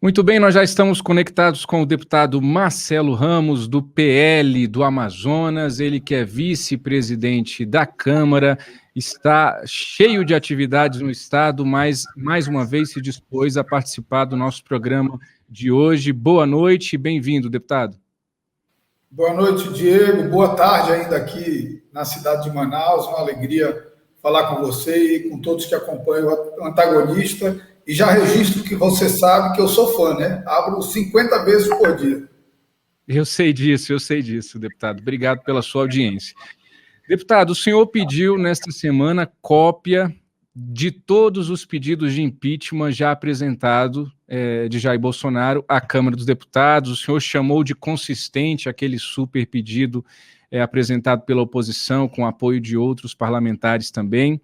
Muito bem, nós já estamos conectados com o deputado Marcelo Ramos, do PL do Amazonas, ele que é vice-presidente da Câmara, está cheio de atividades no Estado, mas mais uma vez se dispôs a participar do nosso programa de hoje. Boa noite e bem-vindo, deputado. Boa noite, Diego. Boa tarde ainda aqui na cidade de Manaus. Uma alegria falar com você e com todos que acompanham o Antagonista. E já registro que você sabe que eu sou fã, né? Abro 50 vezes por dia. Eu sei disso, deputado. Obrigado pela sua audiência. Deputado, o senhor pediu nesta semana cópia de todos os pedidos de impeachment já apresentados de Jair Bolsonaro à Câmara dos Deputados. O senhor chamou de consistente aquele super pedido apresentado pela oposição, com apoio de outros parlamentares também.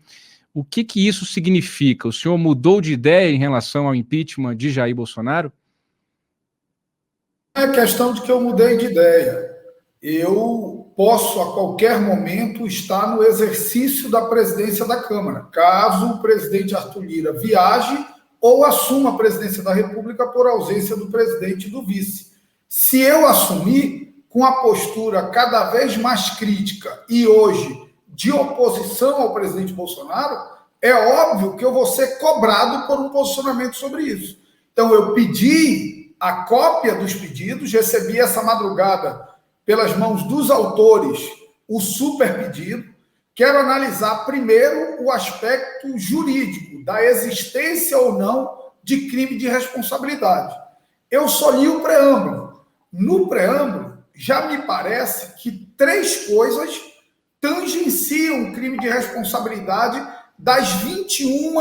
O que isso significa? O senhor mudou de ideia em relação ao impeachment de Jair Bolsonaro? Não é questão de que eu mudei de ideia. Eu posso, a qualquer momento, estar no exercício da presidência da Câmara, caso o presidente Arthur Lira viaje ou assuma a presidência da República por ausência do presidente e do vice. Se eu assumir com a postura cada vez mais crítica e hoje de oposição ao presidente Bolsonaro, é óbvio que eu vou ser cobrado por um posicionamento sobre isso. Então, eu pedi a cópia dos pedidos, recebi essa madrugada pelas mãos dos autores o super pedido. Quero analisar primeiro o aspecto jurídico da existência ou não de crime de responsabilidade. Eu só li o preâmbulo. No preâmbulo, já me parece que 3 coisas tangenciam o crime de responsabilidade das 21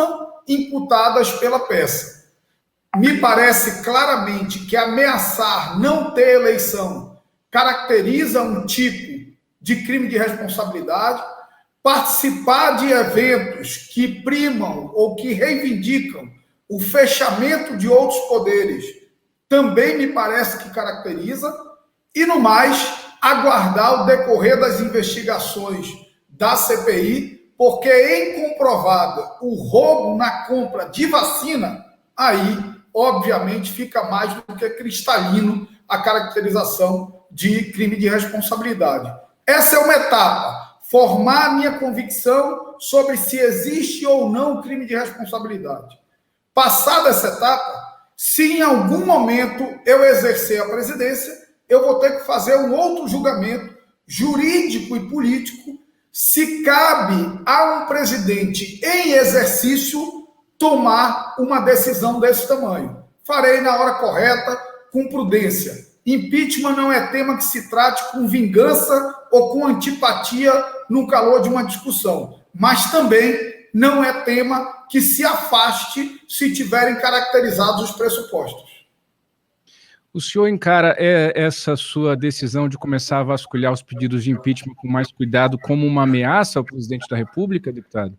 imputadas pela peça. Me parece claramente que ameaçar não ter eleição caracteriza um tipo de crime de responsabilidade. Participar de eventos que primam ou que reivindicam o fechamento de outros poderes também me parece que caracteriza. E, no mais, aguardar o decorrer das investigações da CPI, porque em comprovado o roubo na compra de vacina, aí, obviamente, fica mais do que cristalino a caracterização de crime de responsabilidade. Essa é uma etapa, formar a minha convicção sobre se existe ou não crime de responsabilidade. Passada essa etapa, se em algum momento eu exercer a presidência, eu vou ter que fazer um outro julgamento jurídico e político se cabe a um presidente em exercício tomar uma decisão desse tamanho. Farei na hora correta, com prudência. Impeachment não é tema que se trate com vingança ou com antipatia no calor de uma discussão, mas também não é tema que se afaste se tiverem caracterizados os pressupostos. O senhor encara essa sua decisão de começar a vasculhar os pedidos de impeachment com mais cuidado como uma ameaça ao presidente da República, deputado?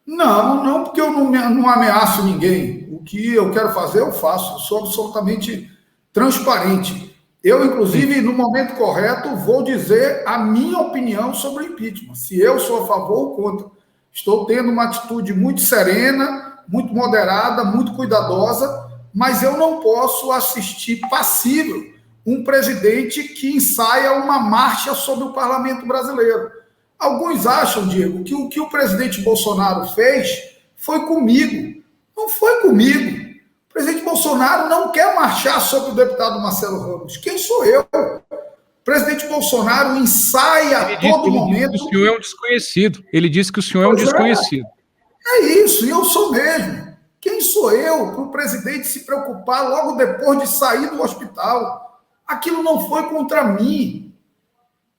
Não, porque eu não ameaço ninguém. O que eu quero fazer, eu faço. Eu sou absolutamente transparente. Eu, inclusive, no momento correto, vou dizer a minha opinião sobre o impeachment. Se eu sou a favor ou contra. Estou tendo uma atitude muito serena, muito moderada, muito cuidadosa, mas eu não posso assistir passível um presidente que ensaia uma marcha sobre o parlamento brasileiro. Alguns acham, Diego, que o que o presidente Bolsonaro fez foi comigo. Não foi comigo. O presidente Bolsonaro não quer marchar sobre o deputado Marcelo Ramos. Quem sou eu? O presidente Bolsonaro ensaia a todo momento... Ele disse que o senhor é um desconhecido. Ele disse que o senhor é um desconhecido. É isso, e eu sou mesmo. Quem sou eu para o presidente se preocupar logo depois de sair do hospital? Aquilo não foi contra mim.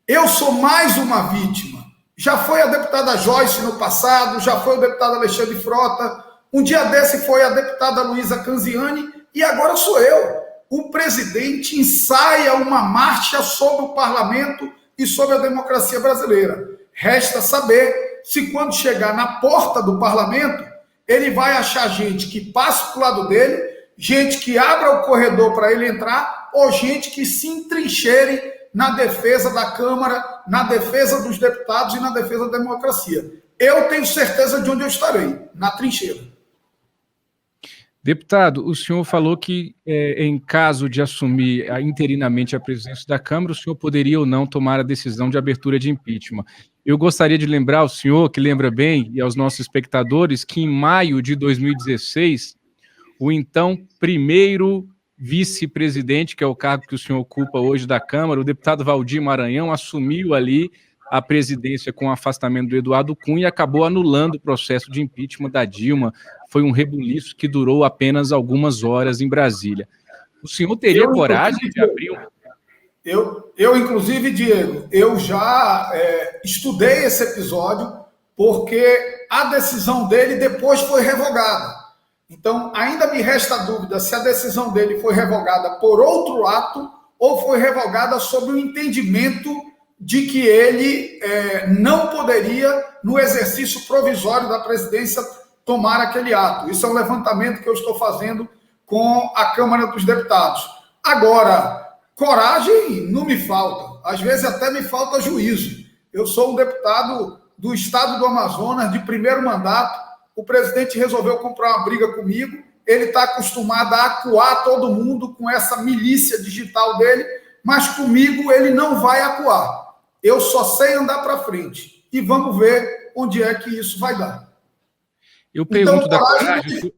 Eu sou mais uma vítima. Já foi a deputada Joyce no passado, já foi o deputado Alexandre Frota, um dia desse foi a deputada Luísa Canziani e agora sou eu. O presidente ensaia uma marcha sobre o parlamento e sobre a democracia brasileira. Resta saber se quando chegar na porta do parlamento, ele vai achar gente que passe para o lado dele, gente que abra o corredor para ele entrar, ou gente que se entrincheire na defesa da Câmara, na defesa dos deputados e na defesa da democracia. Eu tenho certeza de onde eu estarei, na trincheira. Deputado, o senhor falou que, em caso de assumir interinamente a presidência da Câmara, o senhor poderia ou não tomar a decisão de abertura de impeachment. Eu gostaria de lembrar ao senhor, que lembra bem, e aos nossos espectadores, que em maio de 2016, o então primeiro vice-presidente, que é o cargo que o senhor ocupa hoje da Câmara, o deputado Valdir Maranhão, assumiu ali a presidência com o afastamento do Eduardo Cunha e acabou anulando o processo de impeachment da Dilma. Foi um rebuliço que durou apenas algumas horas em Brasília. O senhor teria coragem de abrir um... Inclusive, Diego, eu já estudei esse episódio porque a decisão dele depois foi revogada. Então, ainda me resta a dúvida se a decisão dele foi revogada por outro ato ou foi revogada sob o entendimento de que ele não poderia, no exercício provisório da presidência, tomar aquele ato. Isso é um levantamento que eu estou fazendo com a Câmara dos Deputados. Agora, coragem não me falta. Às vezes até me falta juízo. Eu sou um deputado do estado do Amazonas, de primeiro mandato. O presidente resolveu comprar uma briga comigo. Ele está acostumado a acuar todo mundo com essa milícia digital dele, mas comigo ele não vai acuar. Eu só sei andar para frente. E vamos ver onde é que isso vai dar. Eu pergunto então, da coragem...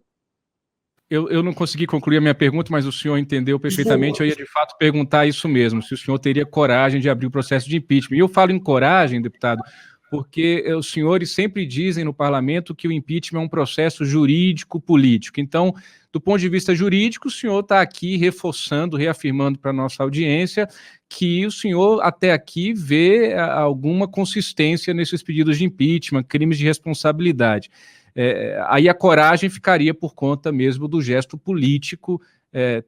Eu não consegui concluir a minha pergunta, mas o senhor entendeu perfeitamente. Eu ia, de fato, perguntar isso mesmo, se o senhor teria coragem de abrir o processo de impeachment. E eu falo em coragem, deputado, porque os senhores sempre dizem no parlamento que o impeachment é um processo jurídico-político. Então, do ponto de vista jurídico, o senhor está aqui reforçando, reafirmando para a nossa audiência que o senhor até aqui vê alguma consistência nesses pedidos de impeachment, crimes de responsabilidade. Aí a coragem ficaria por conta mesmo do gesto político,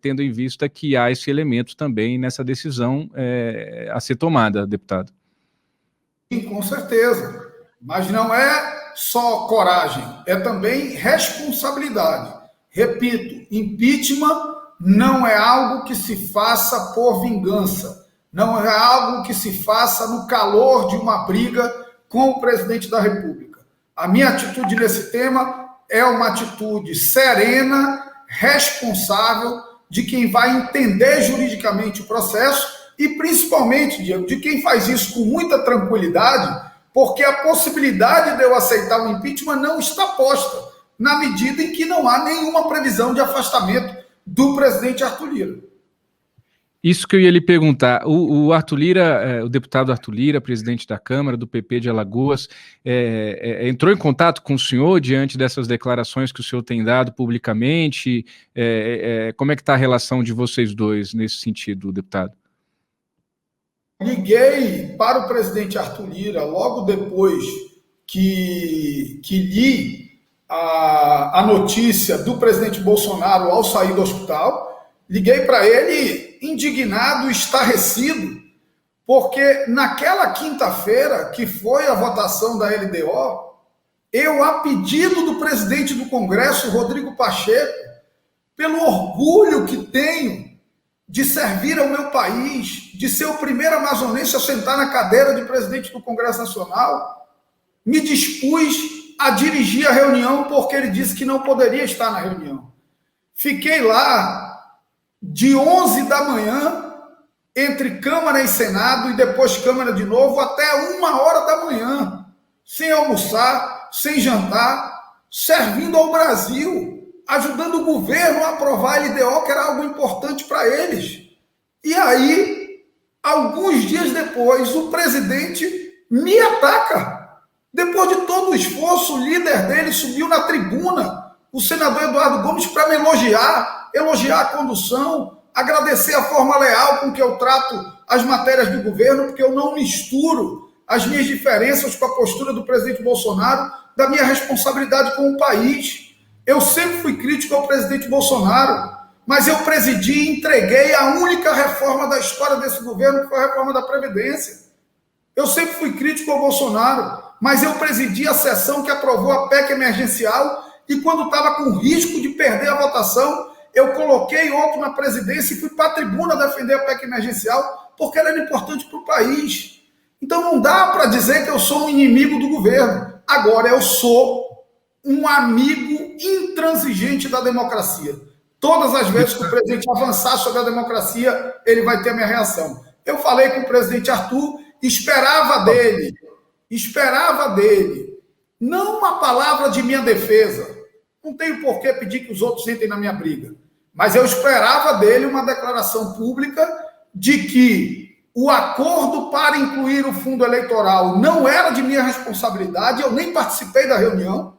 tendo em vista que há esse elemento também nessa decisão a ser tomada, deputado. Sim, com certeza. Mas não é só coragem, é também responsabilidade. Repito, impeachment não é algo que se faça por vingança, não é algo que se faça no calor de uma briga com o presidente da República. A minha atitude nesse tema é uma atitude serena, responsável, de quem vai entender juridicamente o processo e, principalmente, Diego, de quem faz isso com muita tranquilidade, porque a possibilidade de eu aceitar o impeachment não está posta, na medida em que não há nenhuma previsão de afastamento do presidente Arthur Lira. Isso que eu ia lhe perguntar. O Arthur Lira, o deputado Arthur Lira, presidente da Câmara, do PP de Alagoas, entrou em contato com o senhor diante dessas declarações que o senhor tem dado publicamente? Como é que está a relação de vocês dois nesse sentido, deputado? Liguei para o presidente Arthur Lira logo depois que li a notícia do presidente Bolsonaro ao sair do hospital. Liguei para ele indignado, estarrecido, porque naquela quinta-feira, que foi a votação da LDO, eu, a pedido do presidente do Congresso, Rodrigo Pacheco, pelo orgulho que tenho de servir ao meu país, de ser o primeiro amazonense a sentar na cadeira de presidente do Congresso Nacional, me dispus a dirigir a reunião porque ele disse que não poderia estar na reunião. Fiquei lá de 11 da manhã, entre Câmara e Senado, e depois Câmara de novo, até 1h da manhã, sem almoçar, sem jantar, servindo ao Brasil, ajudando o governo a aprovar a LDO, que era algo importante para eles. E aí, alguns dias depois, o presidente me ataca. Depois de todo o esforço, o líder dele subiu na tribuna, o senador Eduardo Gomes, para me elogiar a condução, agradecer a forma leal com que eu trato as matérias do governo, porque eu não misturo as minhas diferenças com a postura do presidente Bolsonaro, da minha responsabilidade com o país. Eu sempre fui crítico ao presidente Bolsonaro, mas eu presidi e entreguei a única reforma da história desse governo, que foi a reforma da Previdência. Eu sempre fui crítico ao Bolsonaro, mas eu presidi a sessão que aprovou a PEC emergencial e quando estava com risco de perder a votação, eu coloquei outro na presidência e fui para a tribuna defender a PEC emergencial, porque ela era importante para o país. Então não dá para dizer que eu sou um inimigo do governo. Agora eu sou um amigo intransigente da democracia. Todas as vezes que o presidente avançar sobre a democracia, ele vai ter a minha reação. Eu falei com o presidente Arthur, esperava dele, não uma palavra de minha defesa. Não tenho por que pedir que os outros entrem na minha briga. Mas eu esperava dele uma declaração pública de que o acordo para incluir o fundo eleitoral não era de minha responsabilidade, eu nem participei da reunião,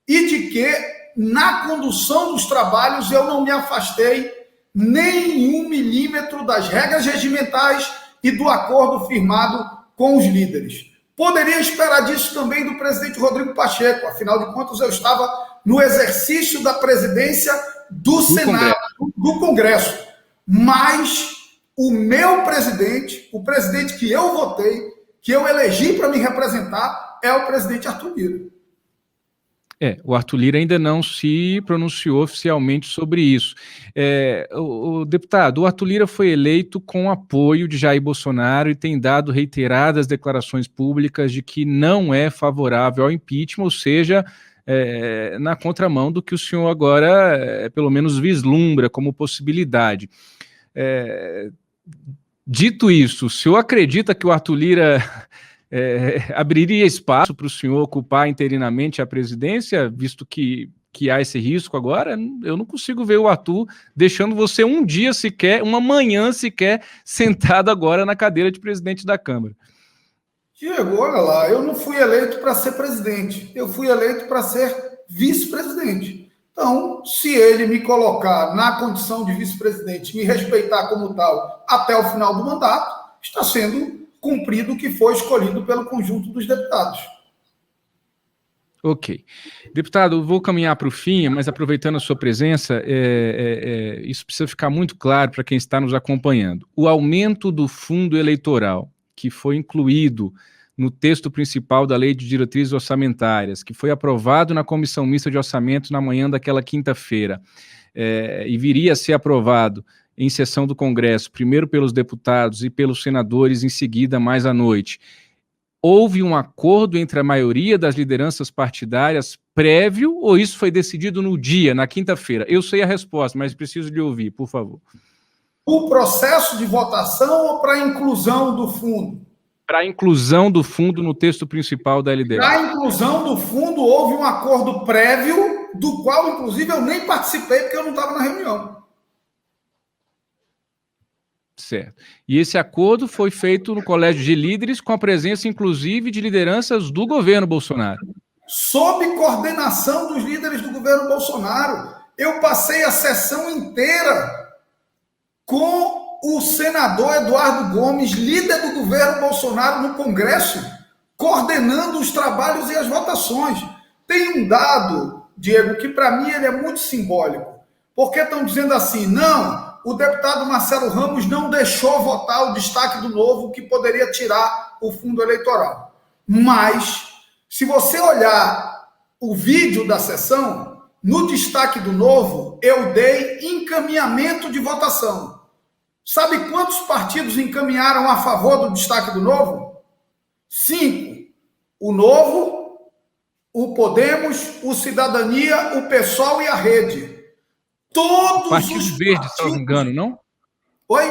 e de que, na condução dos trabalhos, eu não me afastei nem 1 milímetro das regras regimentais e do acordo firmado com os líderes. Poderia esperar disso também do presidente Rodrigo Pacheco, afinal de contas eu estava no exercício da presidência do Senado, do Congresso. Mas o meu presidente, o presidente que eu votei, que eu elegi para me representar, é o presidente Arthur Lira. O Arthur Lira ainda não se pronunciou oficialmente sobre isso. O deputado, o Arthur Lira foi eleito com apoio de Jair Bolsonaro e tem dado reiteradas declarações públicas de que não é favorável ao impeachment, ou seja, na contramão do que o senhor agora, pelo menos, vislumbra como possibilidade. Dito isso, o senhor acredita que o Arthur Lira abriria espaço para o senhor ocupar interinamente a presidência, visto que há esse risco agora? Eu não consigo ver o Arthur deixando você um dia sequer, uma manhã sequer, sentado agora na cadeira de presidente da Câmara. Diego, olha lá, eu não fui eleito para ser presidente, eu fui eleito para ser vice-presidente. Então, se ele me colocar na condição de vice-presidente, me respeitar como tal até o final do mandato, está sendo cumprido o que foi escolhido pelo conjunto dos deputados. Ok. Deputado, vou caminhar para o fim, mas aproveitando a sua presença, isso precisa ficar muito claro para quem está nos acompanhando. O aumento do fundo eleitoral, que foi incluído no texto principal da Lei de Diretrizes Orçamentárias, que foi aprovado na Comissão Mista de Orçamento na manhã daquela quinta-feira, e viria a ser aprovado em sessão do Congresso, primeiro pelos deputados e pelos senadores, em seguida, mais à noite. Houve um acordo entre a maioria das lideranças partidárias prévio, ou isso foi decidido no dia, na quinta-feira? Eu sei a resposta, mas preciso lhe ouvir, por favor. O processo de votação ou para a inclusão do fundo? Para a inclusão do fundo no texto principal da LDO. Para a inclusão do fundo, houve um acordo prévio, do qual, inclusive, eu nem participei, porque eu não estava na reunião. Certo. E esse acordo foi feito no Colégio de Líderes, com a presença, inclusive, de lideranças do governo Bolsonaro. Sob coordenação dos líderes do governo Bolsonaro. Eu passei a sessão inteira com o senador Eduardo Gomes, líder do governo Bolsonaro no Congresso, coordenando os trabalhos e as votações. Tem um dado, Diego, que para mim ele é muito simbólico, porque estão dizendo assim, não, o deputado Marcelo Ramos não deixou votar o destaque do Novo, que poderia tirar o fundo eleitoral. Mas, se você olhar o vídeo da sessão, no destaque do Novo, eu dei encaminhamento de votação. Sabe quantos partidos encaminharam a favor do destaque do Novo? 5. O Novo, o Podemos, o Cidadania, o PSOL e a Rede. Todos Partido os Verde, partidos... salvo engano, não? Oi?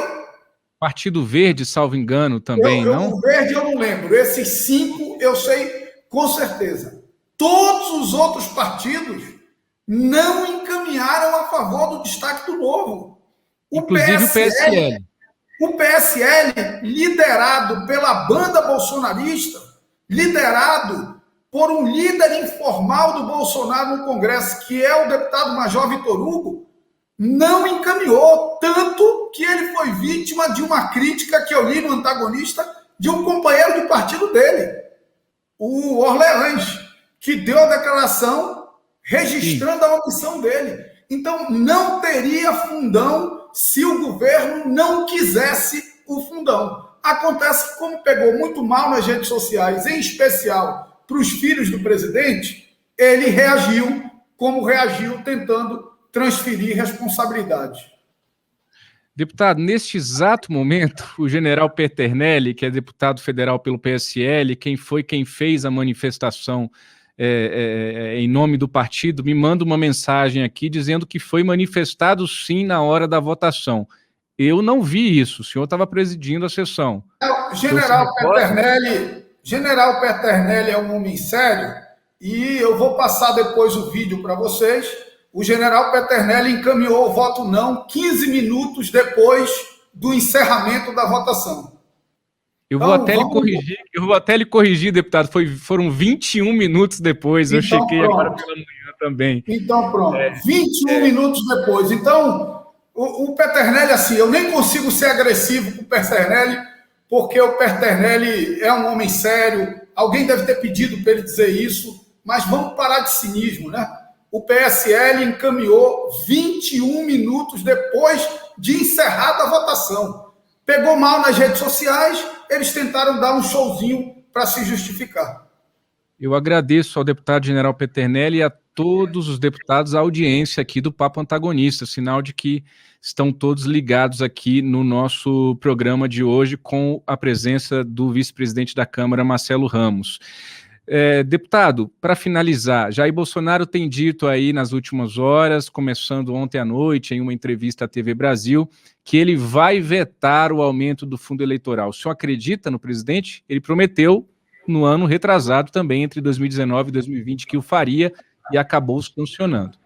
Partido Verde, salvo engano, também, não? O Verde eu não lembro. Esses 5 eu sei com certeza. Todos os outros partidos não encaminharam a favor do destaque do Novo. Inclusive o PSL. O PSL, liderado pela banda bolsonarista, liderado por um líder informal do Bolsonaro no Congresso, que é o deputado Major Vitor Hugo, não encaminhou, tanto que ele foi vítima de uma crítica que eu li no Antagonista de um companheiro do partido dele, o Orleans, que deu a declaração registrando a omissão dele. Então, não teria fundão se o governo não quisesse o fundão. Acontece que, como pegou muito mal nas redes sociais, em especial para os filhos do presidente, ele reagiu como reagiu, tentando transferir responsabilidade. Deputado, neste exato momento, o general Peternelli, que é deputado federal pelo PSL, quem fez a manifestação em nome do partido, me manda uma mensagem aqui dizendo que foi manifestado sim na hora da votação. Eu não vi isso, o senhor estava presidindo a sessão. General Peternelli é um homem sério, e eu vou passar depois o vídeo para vocês. O general Peternelli encaminhou o voto não 15 minutos depois do encerramento da votação. Eu vou até lhe corrigir, deputado, foram 21 minutos depois, eu chequei agora pela manhã também. Então, pronto, 21 minutos depois. Então, o Peternelli, assim, eu nem consigo ser agressivo com o Peternelli, porque o Peternelli é um homem sério, alguém deve ter pedido para ele dizer isso, mas vamos parar de cinismo, né? O PSL encaminhou 21 minutos depois de encerrada a votação. Pegou mal nas redes sociais, eles tentaram dar um showzinho para se justificar. Eu agradeço ao deputado general Peternelli e a todos os deputados, a audiência aqui do Papo Antagonista, sinal de que estão todos ligados aqui no nosso programa de hoje com a presença do vice-presidente da Câmara, Marcelo Ramos. Deputado, para finalizar, Jair Bolsonaro tem dito aí nas últimas horas, começando ontem à noite, em uma entrevista à TV Brasil, que ele vai vetar o aumento do fundo eleitoral. O senhor acredita no presidente? Ele prometeu no ano retrasado também, entre 2019 e 2020, que o faria e acabou sancionando.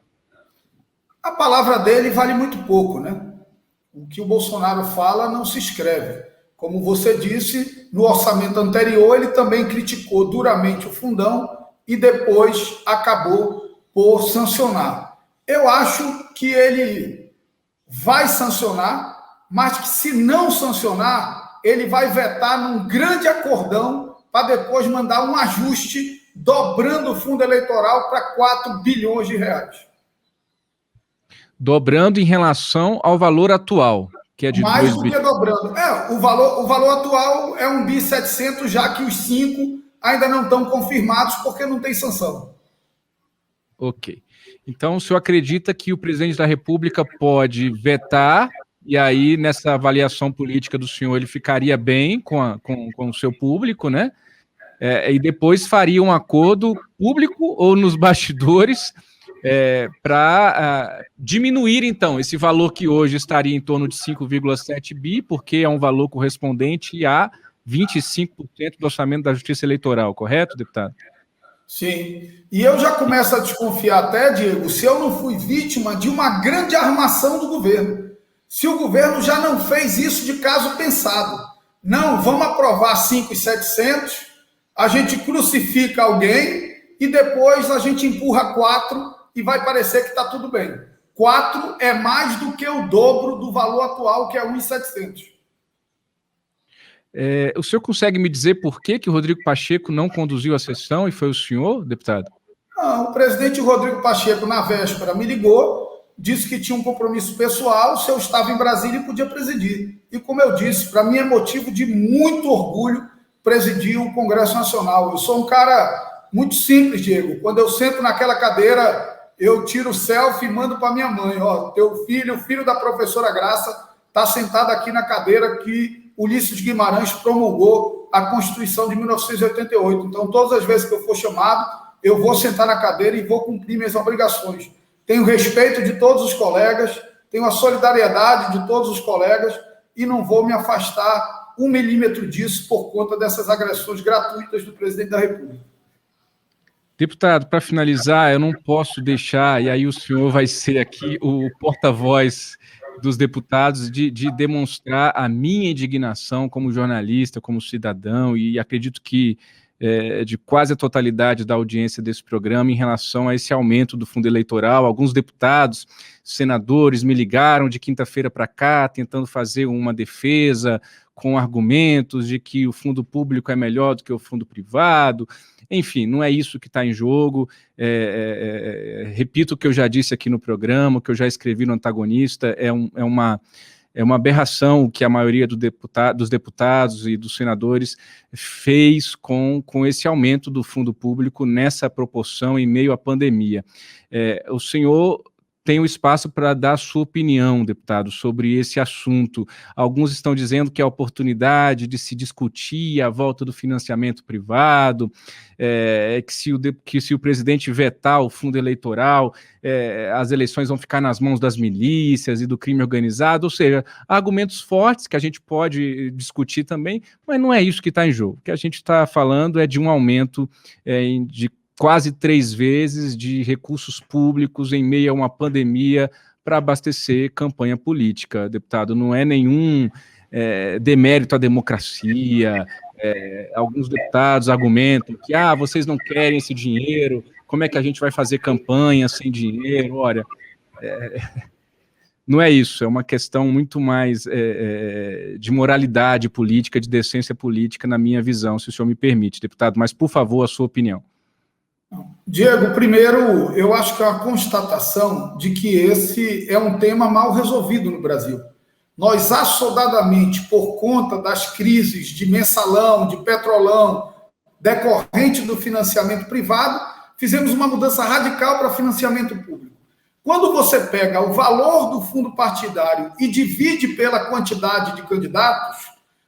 A palavra dele vale muito pouco, né? O que o Bolsonaro fala não se escreve. Como você disse, no orçamento anterior, ele também criticou duramente o fundão e depois acabou por sancionar. Eu acho que ele vai sancionar, mas que se não sancionar, ele vai vetar num grande acordão para depois mandar um ajuste dobrando o fundo eleitoral para 4 bilhões de reais. Dobrando em relação ao valor atual, que é de mais 2 do bilhões. Que dobrando. O valor atual é 1.700 bi, já que os 5 ainda não estão confirmados porque não tem sanção. Ok. Então, o senhor acredita que o presidente da República pode vetar, e aí, nessa avaliação política do senhor, ele ficaria bem com o seu público, né? E depois faria um acordo público ou nos bastidores para diminuir, então, esse valor que hoje estaria em torno de 5,7 bi, porque é um valor correspondente a 25% do orçamento da Justiça Eleitoral, correto, deputado? Sim. E eu já começo a desconfiar até, Diego, se eu não fui vítima de uma grande armação do governo. Se o governo já não fez isso de caso pensado. Não, vamos aprovar 5.700, a gente crucifica alguém e depois a gente empurra 4 e vai parecer que está tudo bem. 4 é mais do que o dobro do valor atual, que é 1.700. O senhor consegue me dizer por que o Rodrigo Pacheco não conduziu a sessão e foi o senhor, deputado? Não, o presidente Rodrigo Pacheco, na véspera, me ligou, disse que tinha um compromisso pessoal, se eu estava em Brasília e podia presidir. E como eu disse, para mim é motivo de muito orgulho presidir o Congresso Nacional. Eu sou um cara muito simples, Diego. Quando eu sento naquela cadeira, eu tiro selfie e mando para minha mãe. Ó, teu filho, o filho da professora Graça, está sentado aqui na cadeira que Ulisses Guimarães promulgou a Constituição de 1988. Então, todas as vezes que eu for chamado, eu vou sentar na cadeira e vou cumprir minhas obrigações. Tenho respeito de todos os colegas, tenho a solidariedade de todos os colegas e não vou me afastar 1 milímetro disso por conta dessas agressões gratuitas do presidente da República. Deputado, para finalizar, eu não posso deixar, e aí o senhor vai ser aqui o porta-voz dos deputados, de demonstrar a minha indignação como jornalista, como cidadão, e acredito que de quase a totalidade da audiência desse programa em relação a esse aumento do fundo eleitoral. Alguns deputados, senadores me ligaram de quinta-feira para cá, tentando fazer uma defesa com argumentos de que o fundo público é melhor do que o fundo privado. Enfim, não é isso que está em jogo. Repito o que eu já disse aqui no programa, o que eu já escrevi no Antagonista, é uma aberração o que a maioria dos deputados e dos senadores fez com esse aumento do fundo público nessa proporção em meio à pandemia. O senhor tem o espaço para dar a sua opinião, deputado, sobre esse assunto. Alguns estão dizendo que é a oportunidade de se discutir a volta do financiamento privado, que se o presidente vetar o fundo eleitoral, as eleições vão ficar nas mãos das milícias e do crime organizado, ou seja, argumentos fortes que a gente pode discutir também, mas não é isso que está em jogo. O que a gente está falando é de um aumento de quase 3 vezes de recursos públicos em meio a uma pandemia para abastecer campanha política, deputado. Não é nenhum demérito à democracia. Alguns deputados argumentam que vocês não querem esse dinheiro, como é que a gente vai fazer campanha sem dinheiro? Olha, não é isso, é uma questão muito mais de moralidade política, de decência política, na minha visão, se o senhor me permite, deputado, mas, por favor, a sua opinião. Diego, primeiro, eu acho que é uma constatação de que esse é um tema mal resolvido no Brasil. Nós, assodadamente, por conta das crises de mensalão, de petrolão, decorrente do financiamento privado, fizemos uma mudança radical para financiamento público. Quando você pega o valor do fundo partidário e divide pela quantidade de candidatos,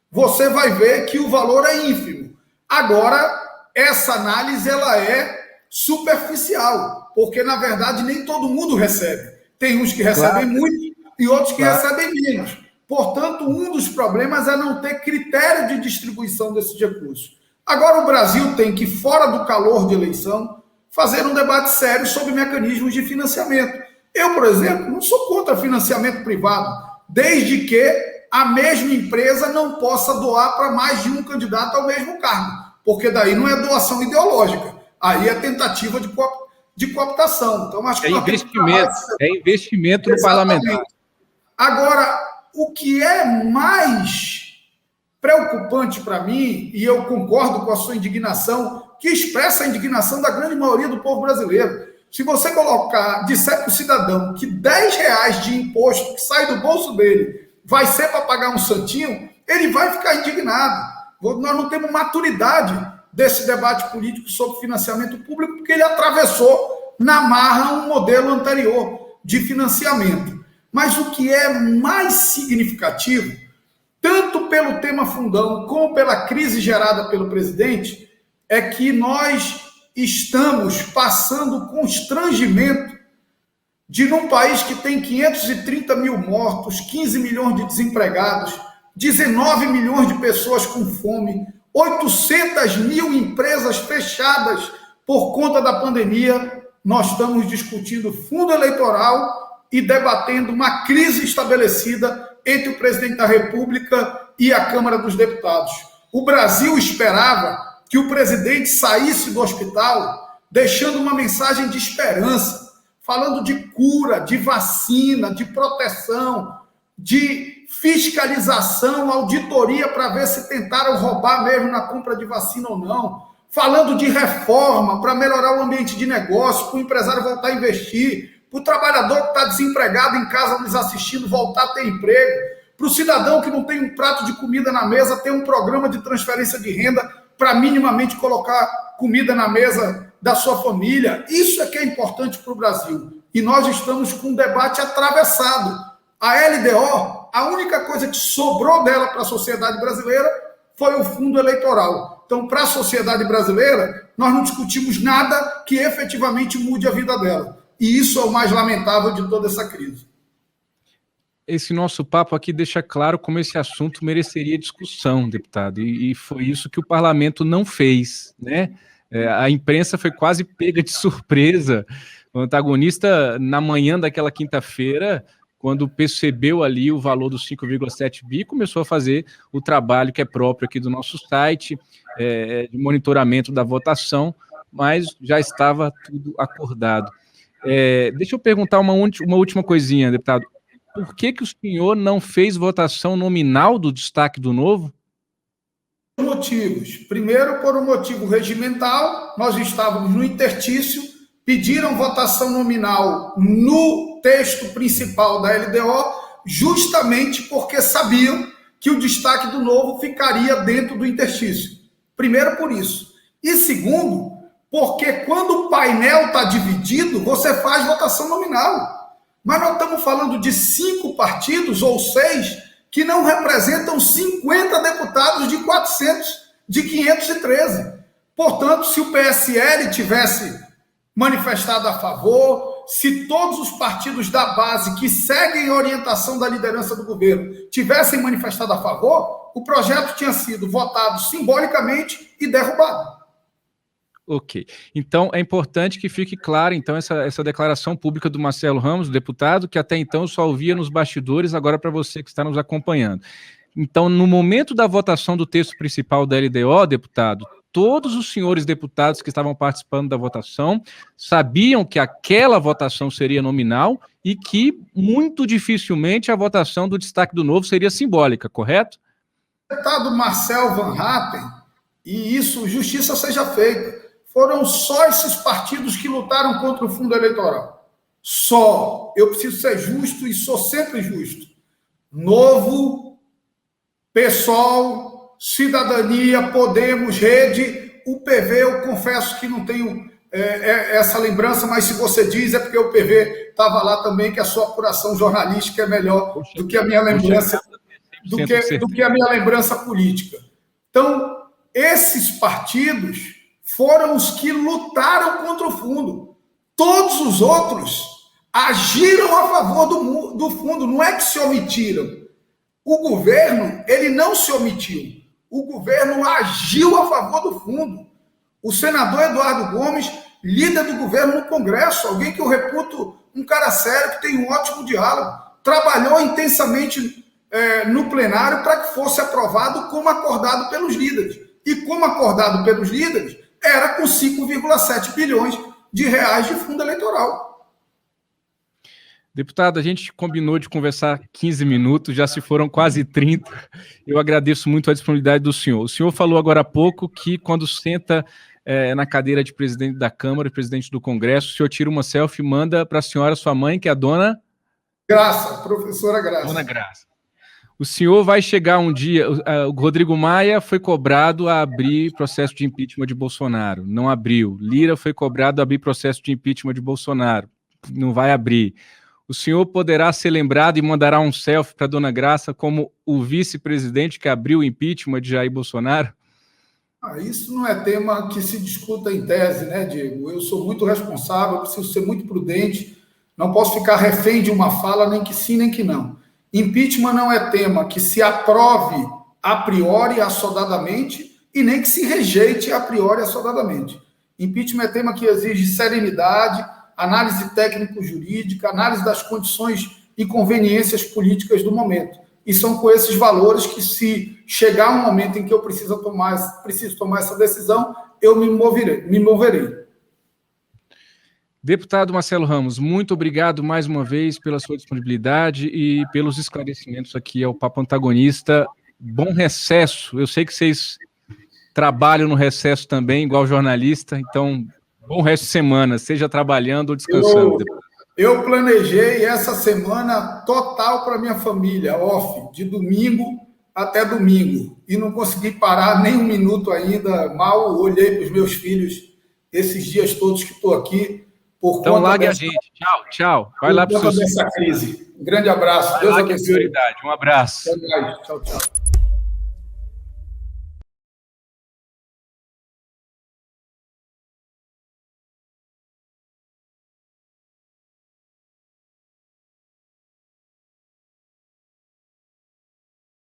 você vai ver que o valor é ínfimo. Agora, essa análise ela é superficial, porque, na verdade, nem todo mundo recebe. Tem uns que recebem muito e outros que recebem menos. Portanto, um dos problemas é não ter critério de distribuição desses recursos. Agora, o Brasil tem que, fora do calor de eleição, fazer um debate sério sobre mecanismos de financiamento. Eu, por exemplo, não sou contra financiamento privado, desde que a mesma empresa não possa doar para mais de um candidato ao mesmo cargo, porque daí não é doação ideológica. Aí é tentativa de cooptação. Então, acho que é investimento no parlamentar. Agora, o que é mais preocupante para mim, e eu concordo com a sua indignação, que expressa a indignação da grande maioria do povo brasileiro. Se você disser para o cidadão que R$10 de imposto que sai do bolso dele vai ser para pagar um santinho, ele vai ficar indignado. Nós não temos maturidade desse debate político sobre financiamento público, porque ele atravessou na marra um modelo anterior de financiamento. Mas o que é mais significativo, tanto pelo tema fundão como pela crise gerada pelo presidente, é que nós estamos passando constrangimento de, num país que tem 530 mil mortos, 15 milhões de desempregados, 19 milhões de pessoas com fome, 800 mil empresas fechadas por conta da pandemia, nós estamos discutindo fundo eleitoral e debatendo uma crise estabelecida entre o presidente da República e a Câmara dos Deputados. O Brasil esperava que o presidente saísse do hospital deixando uma mensagem de esperança, falando de cura, de vacina, de proteção, de fiscalização, auditoria para ver se tentaram roubar mesmo na compra de vacina ou não, falando de reforma para melhorar o ambiente de negócio, para o empresário voltar a investir, para o trabalhador que está desempregado em casa nos assistindo voltar a ter emprego, para o cidadão que não tem um prato de comida na mesa ter um programa de transferência de renda para minimamente colocar comida na mesa da sua família. Isso é que é importante para o Brasil. E nós estamos com um debate atravessado. A LDO, a única coisa que sobrou dela para a sociedade brasileira foi o fundo eleitoral. Então, para a sociedade brasileira, nós não discutimos nada que efetivamente mude a vida dela. E isso é o mais lamentável de toda essa crise. Esse nosso papo aqui deixa claro como esse assunto mereceria discussão, deputado, e foi isso que o parlamento não fez, né? A imprensa foi quase pega de surpresa. O antagonista, na manhã daquela quinta-feira, quando percebeu ali o valor dos 5,7 bi, começou a fazer o trabalho que é próprio aqui do nosso site, de monitoramento da votação, mas já estava tudo acordado. Deixa eu perguntar uma última coisinha, deputado. Por que o senhor não fez votação nominal do destaque do Novo? Motivos. Primeiro, por um motivo regimental, nós estávamos no interstício, pediram votação nominal no texto principal da LDO, justamente porque sabiam que o destaque do Novo ficaria dentro do interstício. Primeiro, por isso. E segundo, porque quando o painel está dividido, você faz votação nominal. Mas nós estamos falando de 5 partidos ou 6 que não representam 50 deputados de 400, de 513. Portanto, se o PSL tivesse manifestado a favor, se todos os partidos da base que seguem a orientação da liderança do governo tivessem manifestado a favor, o projeto tinha sido votado simbolicamente e derrubado. Ok. Então, é importante que fique clara, então, essa declaração pública do Marcelo Ramos, deputado, que até então eu só ouvia nos bastidores, agora para você que está nos acompanhando. Então, no momento da votação do texto principal da LDO, deputado, todos os senhores deputados que estavam participando da votação sabiam que aquela votação seria nominal e que, muito dificilmente, a votação do destaque do Novo seria simbólica, correto? O deputado Marcel Van Hatten, e isso, justiça seja feita, foram só esses partidos que lutaram contra o fundo eleitoral. Só. Eu preciso ser justo e sou sempre justo. Novo, PSOL, Cidadania, Podemos, Rede, o PV, eu confesso que não tenho essa lembrança, mas se você diz é porque o PV estava lá também, que a sua apuração jornalística é melhor do que a minha lembrança, do que a minha lembrança política. Então, esses partidos foram os que lutaram contra o fundo. Todos os outros agiram a favor do fundo, não é que se omitiram. O governo, ele não se omitiu. O governo agiu a favor do fundo. O senador Eduardo Gomes, líder do governo no Congresso, alguém que eu reputo um cara sério, que tem um ótimo diálogo, trabalhou intensamente no plenário para que fosse aprovado como acordado pelos líderes. E como acordado pelos líderes, era com 5,7 bilhões de reais de fundo eleitoral. Deputado, a gente combinou de conversar 15 minutos, já se foram quase 30. Eu agradeço muito a disponibilidade do senhor. O senhor falou agora há pouco que quando senta na cadeira de presidente da Câmara, presidente do Congresso, o senhor tira uma selfie e manda para a senhora, sua mãe, que é a dona... Graça, professora Graça. Dona Graça. O senhor vai chegar um dia... O Rodrigo Maia foi cobrado a abrir processo de impeachment de Bolsonaro. Não abriu. Lira foi cobrado a abrir processo de impeachment de Bolsonaro. Não vai abrir. O senhor poderá ser lembrado e mandará um selfie para a dona Graça como o vice-presidente que abriu o impeachment de Jair Bolsonaro? Isso não é tema que se discuta em tese, né, Diego? Eu sou muito responsável, preciso ser muito prudente, não posso ficar refém de uma fala, nem que sim, nem que não. Impeachment não é tema que se aprove a priori, assodadamente, e nem que se rejeite a priori, assodadamente. Impeachment é tema que exige serenidade, análise técnico-jurídica, análise das condições e conveniências políticas do momento. E são com esses valores que, se chegar um momento em que eu preciso tomar essa decisão, eu me moverei. Deputado Marcelo Ramos, muito obrigado mais uma vez pela sua disponibilidade e pelos esclarecimentos aqui ao Papo Antagonista. Bom recesso. Eu sei que vocês trabalham no recesso também, igual jornalista, então bom resto de semana, seja trabalhando ou descansando. Eu planejei essa semana total para minha família, off, de domingo até domingo, e não consegui parar nem um minuto ainda, mal olhei para os meus filhos esses dias todos que estou aqui. Então largue a gente. Tchau, tchau. Vai lá para o seu... crise. Um grande abraço. Deus abençoe. Prioridade. Um abraço. Tchau, tchau.